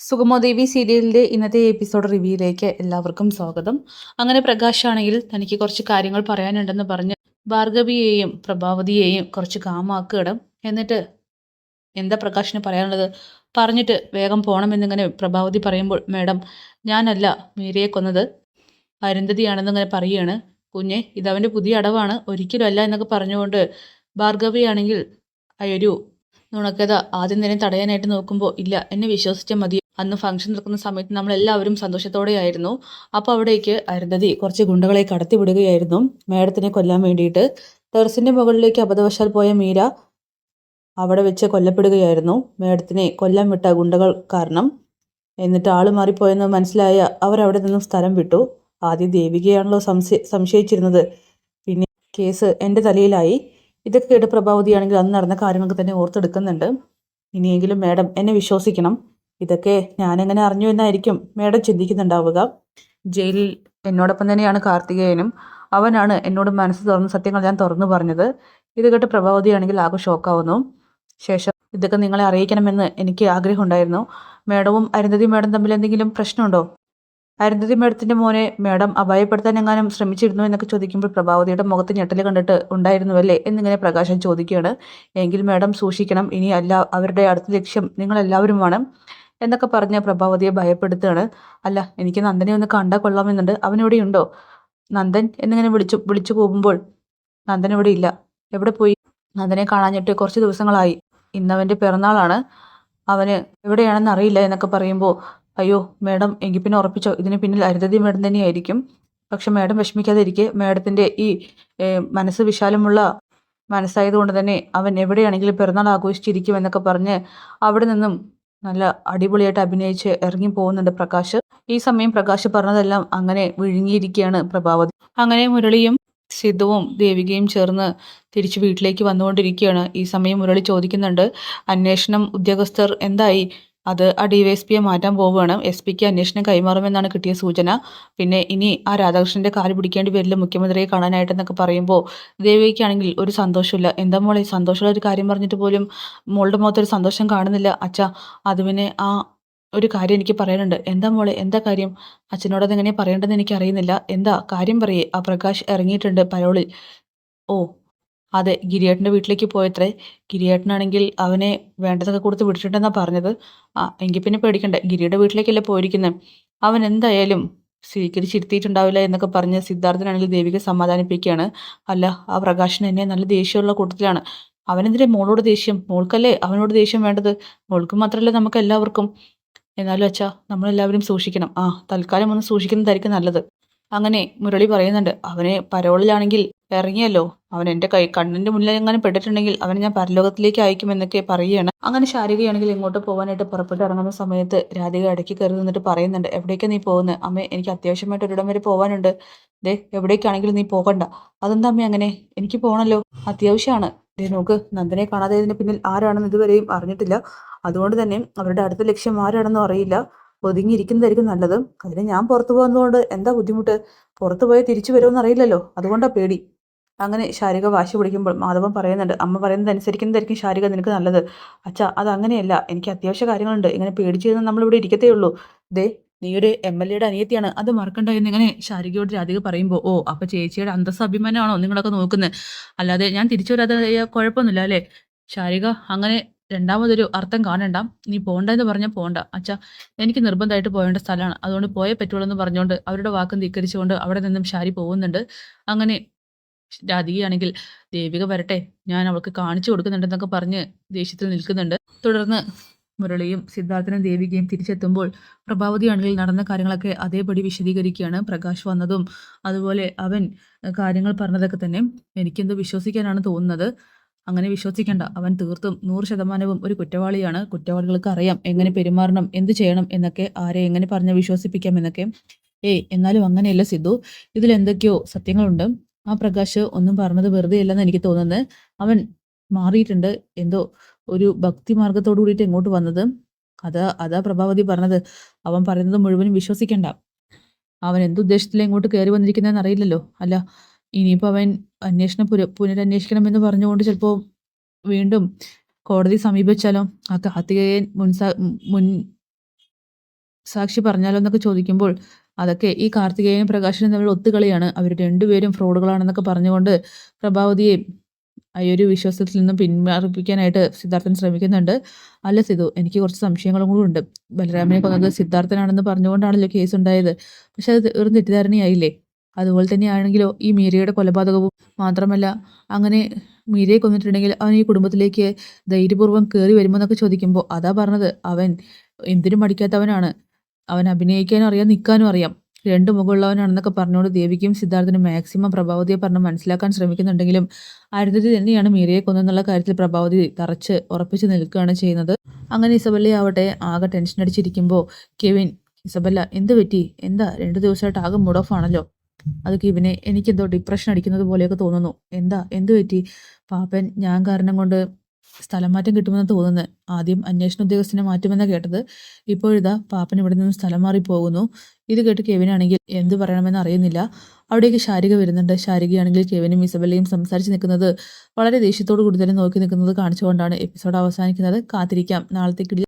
സുഗമോദേവി സീരിയലിൻ്റെ ഇന്നത്തെ എപ്പിസോഡ് റിവ്യൂയിലേക്ക് എല്ലാവർക്കും സ്വാഗതം. അങ്ങനെ പ്രകാശാണെങ്കിൽ തനിക്ക് കുറച്ച് കാര്യങ്ങൾ പറയാനുണ്ടെന്ന് പറഞ്ഞ് ഭാർഗവിയെയും പ്രഭാവതിയെയും കുറച്ച് കാമാക്കുകയാണ്. എന്നിട്ട് എന്താ പ്രകാശിന് പറയാനുള്ളത് പറഞ്ഞിട്ട് വേഗം പോകണമെന്നിങ്ങനെ പ്രഭാവതി പറയുമ്പോൾ, മേഡം ഞാനല്ല മീരയെ കൊന്നത്, അരുന്ധതിയാണെന്നിങ്ങനെ പറയുകയാണ്. കുഞ്ഞെ ഇതവൻ്റെ പുതിയ അടവാണ്, ഒരിക്കലും അല്ല എന്നൊക്കെ പറഞ്ഞുകൊണ്ട് ഭാർഗവിയാണെങ്കിൽ ഒരു നുണക്കഥ ആദ്യം തന്നെ തടയാനായിട്ട് നോക്കുമ്പോൾ, ഇല്ല എന്നെ വിശ്വസിച്ചാൽ മതി, അന്ന് ഫംഗ്ഷൻ നടക്കുന്ന സമയത്ത് നമ്മളെല്ലാവരും സന്തോഷത്തോടെയായിരുന്നു. അപ്പോൾ അവിടേക്ക് അരുന്ധതി കുറച്ച് ഗുണ്ടകളെ കടത്തിവിടുകയായിരുന്നു മേഡത്തിനെ കൊല്ലാൻ വേണ്ടിയിട്ട്. ടെറസിൻ്റെ മുകളിലേക്ക് അബദ്ധവശാൽ പോയ മീര അവിടെ വെച്ച് കൊല്ലപ്പെടുകയായിരുന്നു മേഡത്തിനെ കൊല്ലാൻ വിട്ട ഗുണ്ടകൾ കാരണം. എന്നിട്ട് ആള് മാറിപ്പോയെന്ന് മനസ്സിലായ അവരവിടെ നിന്നും സ്ഥലം വിട്ടു. ആദ്യം ദേവികയാണല്ലോ സംശയിച്ചിരുന്നത്, പിന്നെ കേസ് എൻ്റെ തലയിലായി. ഇതൊക്കെ കേട്ട് പ്രഭാവതിയാണെങ്കിൽ അന്ന് നടന്ന കാര്യങ്ങൾക്ക് തന്നെ ഓർത്തെടുക്കുന്നുണ്ട്. ഇനിയെങ്കിലും മേഡം എന്നെ വിശ്വസിക്കണം, ഇതൊക്കെ ഞാനെങ്ങനെ അറിഞ്ഞു എന്നായിരിക്കും മേഡം ചിന്തിക്കുന്നുണ്ടാവുക. ജയിലിൽ എന്നോടൊപ്പം തന്നെയാണ് കാർത്തികേയനും, അവനാണ് എന്നോട് മനസ്സ് തുറന്ന് സത്യങ്ങൾ ഞാൻ തുറന്നു പറഞ്ഞത്. ഇത് കേട്ട് പ്രഭാവതിയാണെങ്കിൽ ആകെ ഷോക്കാവുന്നു. ശേഷം ഇതൊക്കെ നിങ്ങളെ അറിയിക്കണമെന്ന് എനിക്ക് ആഗ്രഹമുണ്ടായിരുന്നു. മേഡവും അരുന്ധതി മേഡം തമ്മിൽ എന്തെങ്കിലും പ്രശ്നമുണ്ടോ? അരുന്ധതി മേഡത്തിൻ്റെ മോനെ മേഡം അപായപ്പെടുത്താൻ എങ്ങാനും ശ്രമിച്ചിരുന്നു എന്നൊക്കെ ചോദിക്കുമ്പോൾ പ്രഭാവതിയുടെ മുഖത്ത് ഞെട്ടൽ കണ്ടിട്ട് ഉണ്ടായിരുന്നുവല്ലേ എന്നിങ്ങനെ പ്രകാശൻ ചോദിക്കുകയാണ്. എങ്കിൽ മേഡം സൂക്ഷിക്കണം, ഇനി അല്ല അവരുടെ അടുത്ത ലക്ഷ്യം നിങ്ങളെല്ലാവരുമാണ് എന്നൊക്കെ പറഞ്ഞ് പ്രഭാവതിയെ ഭയപ്പെടുത്തുകയാണ്. അല്ല എനിക്ക് നന്ദനെ ഒന്ന് കണ്ടാൽ കൊള്ളാമെന്നുണ്ട്, അവനിവിടെ ഉണ്ടോ? നന്ദൻ എന്നിങ്ങനെ വിളിച്ചു പോകുമ്പോൾ നന്ദൻ ഇവിടെ ഇല്ല, എവിടെ പോയി? നന്ദനെ കാണാഞ്ഞിട്ട് കുറച്ച് ദിവസങ്ങളായി, ഇന്നവൻ്റെ പിറന്നാളാണ്, അവന് എവിടെയാണെന്ന് അറിയില്ല എന്നൊക്കെ പറയുമ്പോൾ, അയ്യോ മേഡം എങ്കിൽ പിന്നെ ഉറപ്പിച്ചോ ഇതിന് പിന്നിൽ അരുന്ധതി മേഡം തന്നെയായിരിക്കും. പക്ഷെ മേഡം വിഷമിക്കാതെ ഇരിക്കെ, മേഡത്തിൻ്റെ ഈ മനസ്സ് വിശാലമുള്ള മനസ്സായതുകൊണ്ട് തന്നെ അവൻ എവിടെയാണെങ്കിലും പിറന്നാൾ ആഘോഷിച്ചിരിക്കും എന്നൊക്കെ പറഞ്ഞ് അവിടെ നിന്നും നല്ല അടിപൊളിയായിട്ട് അഭിനയിച്ച് ഇറങ്ങി പോകുന്നുണ്ട് പ്രകാശ്. ഈ സമയം പ്രകാശ് പറഞ്ഞതെല്ലാം അങ്ങനെ വിഴുങ്ങിയിരിക്കുകയാണ് പ്രഭാവതി. അങ്ങനെ മുരളിയും സിദ്ധുവും ദേവികയും ചേർന്ന് തിരിച്ച് വീട്ടിലേക്ക് വന്നുകൊണ്ടിരിക്കുകയാണ്. ഈ സമയം മുരളി ചോദിക്കുന്നുണ്ട്, അന്വേഷണം ഉദ്യോഗസ്ഥർ എന്തായി? അത് ആ ഡിവൈഎസ്പിയെ മാറ്റാൻ പോവുകയാണ്, എസ് പിക്ക് അന്വേഷണം കൈമാറുമെന്നാണ് കിട്ടിയ സൂചന. പിന്നെ ഇനി ആ രാധാകൃഷ്ണന്റെ കാല് പിടിക്കേണ്ടി വരില്ല മുഖ്യമന്ത്രിയെ കാണാനായിട്ടെന്നൊക്കെ പറയുമ്പോൾ ദേവികയ്ക്കാണെങ്കിൽ ഒരു സന്തോഷമില്ല. എന്താ മോളെ സന്തോഷമുള്ള ഒരു കാര്യം പറഞ്ഞിട്ട് പോലും മോളുടെ മുഖത്തൊരു സന്തോഷം കാണുന്നില്ല അച്ഛാ? അത് പിന്നെ ഒരു കാര്യം എനിക്ക് പറയാനുണ്ട്. എന്താ മോളെ എന്താ കാര്യം? അച്ഛനോടത് എങ്ങനെ പറയേണ്ടതെന്ന് എനിക്കറിയുന്നില്ല. എന്താ കാര്യം പറയേ? ആ പ്രകാശ് ഇറങ്ങിയിട്ടുണ്ട് പരോളിൽ. ഓ അതെ, ഗിരിയേട്ടൻ്റെ വീട്ടിലേക്ക് പോയത്രേ. ഗിരിയേട്ടനാണെങ്കിൽ അവനെ വേണ്ടതൊക്കെ കൊടുത്ത് വിട്ടിട്ടുണ്ടെന്നാണ് പറഞ്ഞത്. ആ എങ്കിൽ പിന്നെ പേടിക്കണ്ട, ഗിരിയുടെ വീട്ടിലേക്കല്ലേ പോയിരിക്കുന്നത്, അവൻ എന്തായാലും സ്വീകരിച്ചിരുത്തിയിട്ടുണ്ടാവില്ല എന്നൊക്കെ പറഞ്ഞ് സിദ്ധാർത്ഥനാണെങ്കിൽ ദേവിക സമാധാനിപ്പിക്കുകയാണ്. അല്ല ആ പ്രകാശൻ എന്നെ നല്ല ദേഷ്യമുള്ള കൂട്ടത്തിലാണ്. അവനെന്തിനാ മോളോട് ദേഷ്യം? മോൾക്കല്ലേ അവനോട് ദേഷ്യം വേണ്ടത്, മോൾക്ക് മാത്രമല്ല നമുക്ക് എല്ലാവർക്കും. എന്നാലും അച്ഛാ നമ്മളെല്ലാവരും സൂക്ഷിക്കണം. ആ തൽക്കാലം ഒന്ന് സൂക്ഷിക്കുന്നതായിരിക്കും നല്ലത്. അങ്ങനെ മുരളി പറയുന്നുണ്ട്, അവനെ പരോളിലാണെങ്കിൽ ഇറങ്ങിയല്ലോ, അവൻ എൻ്റെ കണ്ണിൻ്റെ മുന്നിൽ എങ്ങാനും പെട്ടിട്ടുണ്ടെങ്കിൽ അവനെ ഞാൻ പരലോകത്തിലേക്ക് അയക്കുമെന്നൊക്കെ പറയുകയാണ്. അങ്ങനെ ശാരികയാണെങ്കിൽ ഇങ്ങോട്ട് പോകാനായിട്ട് പുറപ്പെട്ട് ഇറങ്ങുന്ന സമയത്ത് രാധിക ഇടയ്ക്ക് കയറി നിന്നിട്ട് പറയുന്നുണ്ട്, എവിടേക്കാണ് നീ പോകുന്നത്? അമ്മേ എനിക്ക് അത്യാവശ്യമായിട്ട് ഒരിടം വരെ പോകാനുണ്ട്. ദേ എവിടേക്കാണെങ്കിലും നീ പോകണ്ട. അതെന്താ അമ്മേ അങ്ങനെ? എനിക്ക് പോകണല്ലോ, അത്യാവശ്യമാണ്. ദേ നോക്ക്, നന്ദനെ കാണാതെ ഇതിന് പിന്നിൽ ആരാണെന്ന് ഇതുവരെയും അറിഞ്ഞിട്ടില്ല. അതുകൊണ്ട് തന്നെ അവരുടെ അടുത്ത ലക്ഷ്യം ആരാണെന്നും അറിയില്ല. ഒതുങ്ങിയിരിക്കുന്നതായിരിക്കും നല്ലത്. അതിന് ഞാൻ പുറത്തു പോകുന്നതുകൊണ്ട് എന്താ ബുദ്ധിമുട്ട്? പുറത്തു പോയാൽ തിരിച്ചു വരുമെന്ന് അറിയില്ലല്ലോ, അതുകൊണ്ടാ പേടി. അങ്ങനെ ശാരിക വാശി പിടിക്കുമ്പോൾ മാധവൻ പറയുന്നുണ്ട്, അമ്മ പറയുന്നത് അനുസരിക്കുന്നതായിരിക്കും ശാരിക നിനക്ക് നല്ലത്. അച്ഛാ അതങ്ങനെയല്ല, എനിക്ക് അത്യാവശ്യ കാര്യങ്ങളുണ്ട്, ഇങ്ങനെ പേടിച്ചിരുന്ന് നമ്മളിവിടെ ഇരിക്കത്തേ ഉള്ളൂ. ദേ നീ ഒരു MLA-യുടെ അനിയത്തിയാണ്, അത് മറക്കണ്ട എന്നിങ്ങനെ ശാരികയോട് രാധിക പറയുമ്പോൾ, ഓ അപ്പൊ ചേച്ചിയുടെ അന്തസ്സ അഭിമാനമാണോ നിങ്ങളൊക്കെ നോക്കുന്നത്? അല്ലാതെ ഞാൻ തിരിച്ചു വരാതെ കുഴപ്പമൊന്നുമില്ല അല്ലേ? ശാരിക അങ്ങനെ രണ്ടാമതൊരു അർത്ഥം കാണണ്ട, നീ പോണ്ടെന്ന് പറഞ്ഞാൽ പോണ്ട അച്ഛാ, എനിക്ക് നിർബന്ധമായിട്ട് പോകേണ്ട സ്ഥലമാണ്, അതുകൊണ്ട് പോയേ പറ്റുള്ളൂ എന്ന് പറഞ്ഞുകൊണ്ട് അവരുടെ വാക്കും ധിക്കരിച്ചുകൊണ്ട് അവിടെ നിന്നും ശാരി പോകുന്നുണ്ട്. അങ്ങനെ രാധികയാണെങ്കിൽ ദേവിക വരട്ടെ, ഞാൻ അവൾക്ക് കാണിച്ചു കൊടുക്കുന്നുണ്ടെന്നൊക്കെ പറഞ്ഞ് ദേഷ്യത്തിൽ നിൽക്കുന്നുണ്ട്. തുടർന്ന് മുരളിയും സിദ്ധാർത്ഥനും ദേവികയും തിരിച്ചെത്തുമ്പോൾ പ്രഭാവതിയാണെങ്കിൽ നടന്ന കാര്യങ്ങളൊക്കെ അതേപടി വിശദീകരിക്കുകയാണ്. പ്രകാശ് വന്നതും അതുപോലെ അവൻ കാര്യങ്ങൾ പറഞ്ഞതൊക്കെ തന്നെ എനിക്കെന്തോ വിശ്വസിക്കാനാണ് തോന്നുന്നത്. അങ്ങനെ വിശ്വസിക്കേണ്ട, അവൻ തീർത്തും 100% ഒരു കുറ്റവാളിയാണ്. കുറ്റവാളികൾക്ക് അറിയാം എങ്ങനെ പെരുമാറണം, എന്ത് ചെയ്യണം എന്നൊക്കെ, ആരെ എങ്ങനെ പറഞ്ഞ് വിശ്വസിപ്പിക്കാം എന്നൊക്കെ. എന്നാലും അങ്ങനെയല്ല സിദ്ധു, ഇതിലെന്തൊക്കെയോ സത്യങ്ങളുണ്ട്. ആ പ്രകാശ് ഒന്നും പറഞ്ഞത് വെറുതെ അല്ലെന്ന് എനിക്ക് തോന്നുന്നത്. അവൻ മാറിയിട്ടുണ്ട്, എന്തോ ഒരു ഭക്തി മാർഗത്തോടു കൂടിയിട്ട് ഇങ്ങോട്ട് വന്നത്. അതാ പ്രഭാവതി പറഞ്ഞത്, അവൻ പറയുന്നത് മുഴുവനും വിശ്വസിക്കണ്ട. അവൻ എന്തുദ്ദേശത്തിലാണ് ഇങ്ങോട്ട് കയറി വന്നിരിക്കുന്നതെന്ന് അറിയില്ലല്ലോ. അല്ല ഇനിയിപ്പോൾ അവൻ അന്വേഷണം പുനരന്വേഷിക്കണമെന്ന് പറഞ്ഞുകൊണ്ട് ചിലപ്പോൾ വീണ്ടും കോടതി സമീപിച്ചാലോ? ആ കാർത്തികേയൻ മുൻ സാക്ഷി പറഞ്ഞാലോ എന്നൊക്കെ ചോദിക്കുമ്പോൾ അതൊക്കെ ഈ കാർത്തികേയനും പ്രകാശനും തമ്മിൽ ഒത്തുകളിയാണ്, അവർ രണ്ടുപേരും ഫ്രോഡുകളാണെന്നൊക്കെ പറഞ്ഞുകൊണ്ട് പ്രഭാവതിയെ ഈ ഒരു വിശ്വാസത്തിൽ നിന്നും പിന്മാറിപ്പിക്കാനായിട്ട് സിദ്ധാർത്ഥൻ ശ്രമിക്കുന്നുണ്ട്. അല്ല സിധു, എനിക്ക് കുറച്ച് സംശയങ്ങളും കൂടി ഉണ്ട്. ബലരാമനെ കൊന്നത് സിദ്ധാർത്ഥനാണെന്ന് പറഞ്ഞുകൊണ്ടാണല്ലോ കേസ് ഉണ്ടായത്. പക്ഷെ അത് ഒരു തെറ്റിദ്ധാരണയായില്ലേ? അതുപോലെ തന്നെയാണെങ്കിലോ ഈ മീരയുടെ കൊലപാതകവും. മാത്രമല്ല, അങ്ങനെ മീരയെ കൊന്നിട്ടുണ്ടെങ്കിൽ അവൻ ഈ കുടുംബത്തിലേക്ക് ധൈര്യപൂർവ്വം കയറി വരുമെന്നൊക്കെ ചോദിക്കുമ്പോൾ അതാ പറഞ്ഞത്, അവൻ എന്തിനും മടിക്കാത്തവനാണ്. അവൻ അഭിനയിക്കാനും അറിയാം, നിൽക്കാനും അറിയാം. രണ്ട് മുഖമുള്ളവനാണെന്നൊക്കെ പറഞ്ഞുകൊണ്ട് ദേവിക്കും സിദ്ധാർത്ഥനും മാക്സിമം പ്രഭാവതിയെ പറഞ്ഞ് മനസ്സിലാക്കാൻ ശ്രമിക്കുന്നുണ്ടെങ്കിലും അരുന്ധതി തന്നെയാണ് മീരയെ കൊന്നെന്നുള്ള കാര്യത്തിൽ പ്രഭാവതി തറച്ച് ഉറപ്പിച്ച് നിൽക്കുകയാണ് ചെയ്യുന്നത്. അങ്ങനെ ഇസബല്ലയാവട്ടെ ആകെ ടെൻഷൻ അടിച്ചിരിക്കുമ്പോൾ കെവിൻ, ഇസബല്ല എന്ത് പറ്റി? എന്താ 2 ദിവസമായിട്ട് ആകെ മൂഡ് ഓഫ് ആണല്ലോ? അത് കെവിനെ, എനിക്കെന്തോ ഡിപ്രഷൻ അടിക്കുന്നത് പോലെയൊക്കെ തോന്നുന്നു. എന്താ, എന്ത് പറ്റി? പാപ്പൻ ഞാൻ കാരണം കൊണ്ട് സ്ഥലം മാറ്റം കിട്ടുമെന്ന് തോന്നുന്നു. ആദ്യം അന്വേഷണ ഉദ്യോഗസ്ഥനെ മാറ്റുമെന്നാണ് കേട്ടത്. ഇപ്പോഴിതാ പാപ്പൻ ഇവിടെ നിന്ന് സ്ഥലം മാറി പോകുന്നു. ഇത് കേട്ട് കെവിനാണെങ്കിൽ എന്ത് പറയണമെന്ന് അറിയുന്നില്ല. അവിടേക്ക് ശാരിക വരുന്നുണ്ട്. ശാരികയാണെങ്കിൽ കെവിനും ഇസബല്ലയും സംസാരിച്ച് നിൽക്കുന്നത് വളരെ ദേഷ്യത്തോടു കൂടി തന്നെ നോക്കി നിൽക്കുന്നത് കാണിച്ചുകൊണ്ടാണ് എപ്പിസോഡ് അവസാനിക്കുന്നത്. കാത്തിരിക്കാം നാളത്തേക്ക്.